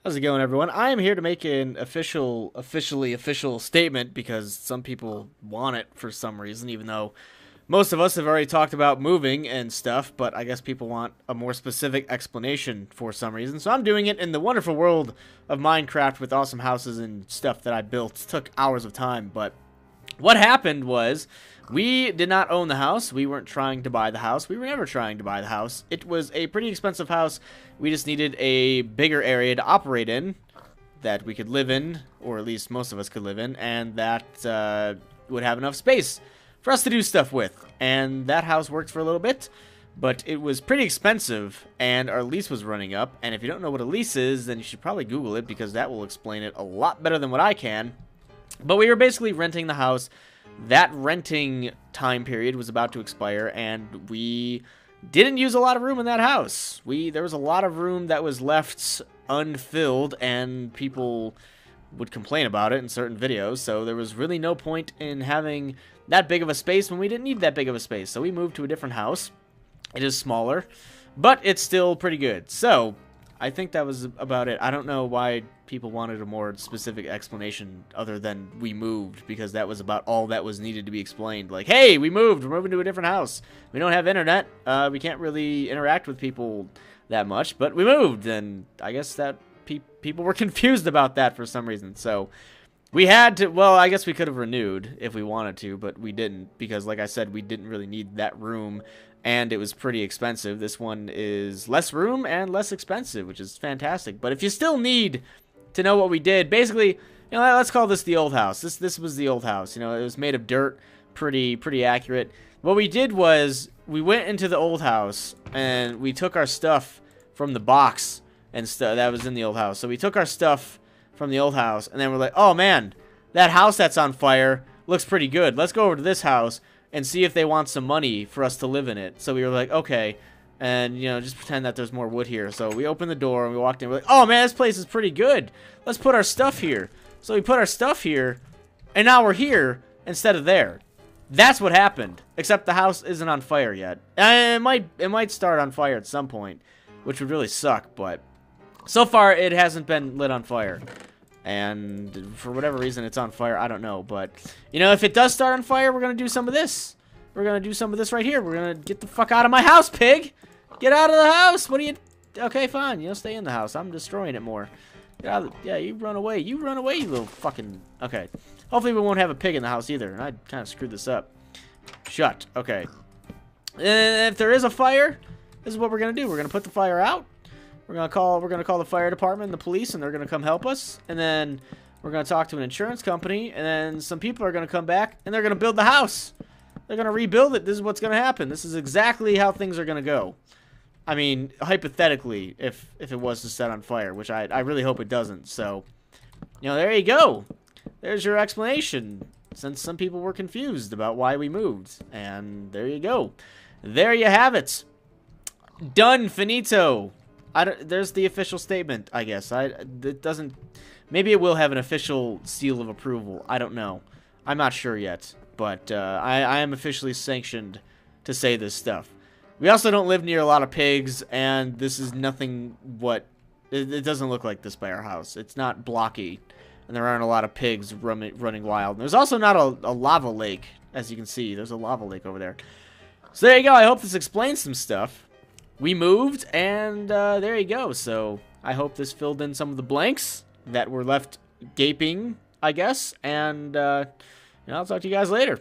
How's it going, everyone? I am here to make an officially official statement because some people want it for some reason, even though most of us have already talked about moving and stuff, but I guess people want a more specific explanation for some reason. So I'm doing it in the wonderful world of Minecraft with awesome houses and stuff that I built. It took hours of time, but what happened was we did not own the house. We weren't trying to buy the house. We were never trying to buy the house. It was a pretty expensive house. We just needed a bigger area to operate in that we could live in, or at least most of us could live in, and that would have enough space for us to do stuff with. And that house worked for a little bit, but it was pretty expensive, and our lease was running up. And if you don't know what a lease is, then you should probably Google it, because that will explain it a lot better than what I can. But we were basically renting the house. That renting time period was about to expire, and we didn't use a lot of room in that house. There was a lot of room that was left unfilled, and people would complain about it in certain videos, so there was really no point in having that big of a space when we didn't need that big of a space. So we moved to a different house. It is smaller, but it's still pretty good. So I think that was about it. I don't know why people wanted a more specific explanation other than we moved, because that was about all that was needed to be explained. Like, hey, we moved. We're moving to a different house. We don't have internet. We can't really interact with people that much, but we moved. And I guess that people were confused about that for some reason. So we had to, well, I guess we could have renewed if we wanted to, but we didn't, because like I said, we didn't really need that room, and it was pretty expensive. This one is less room and less expensive, which is fantastic. But if you still need to know what we did, basically, you know, let's call this the old house. This was the old house. You know, it was made of dirt, pretty accurate. What we did was we went into the old house and we took our stuff from the box and stuff that was in the old house. So we took our stuff from the old house, and then we're like, oh man, that house that's on fire looks pretty good. Let's go over to this house and see if they want some money for us to live in it. So we were like, okay. And, you know, just pretend that there's more wood here. So we opened the door and we walked in. We're like, oh man, this place is pretty good. Let's put our stuff here. So we put our stuff here, and now we're here instead of there. That's what happened. Except the house isn't on fire yet. It might start on fire at some point, which would really suck. But so far, it hasn't been lit on fire. And for whatever reason, it's on fire. I don't know. But, you know, if it does start on fire, we're going to do some of this. We're going to do some of this right here. We're going to get the fuck out of my house, pig. Get out of the house. What are you... Okay, fine. You know, stay in the house. I'm destroying it more. Get out of the... Yeah, you run away. You run away, you little fucking... Okay. Hopefully we won't have a pig in the house either. And I kind of screwed this up. Shut. Okay. And if there is a fire, this is what we're going to do. We're going to put the fire out. We're going to call the fire department and the police, and they're going to come help us. And then we're going to talk to an insurance company, and then some people are going to come back, and they're going to build the house. They're going to rebuild it. This is what's going to happen. This is exactly how things are going to go. I mean, hypothetically, if it was to set on fire, which I really hope it doesn't. So, you know, there you go. There's your explanation, since some people were confused about why we moved. And there you go. There you have it. Done. Finito. There's the official statement, I guess. It doesn't... Maybe it will have an official seal of approval. I don't know. I'm not sure yet. But I am officially sanctioned to say this stuff. We also don't live near a lot of pigs, and this is nothing what... It doesn't look like this by our house. It's not blocky, and there aren't a lot of pigs running wild. And there's also not a lava lake, as you can see. There's a lava lake over there. So there you go. I hope this explains some stuff. We moved, and there you go. So I hope this filled in some of the blanks that were left gaping, I guess. And... I'll talk to you guys later.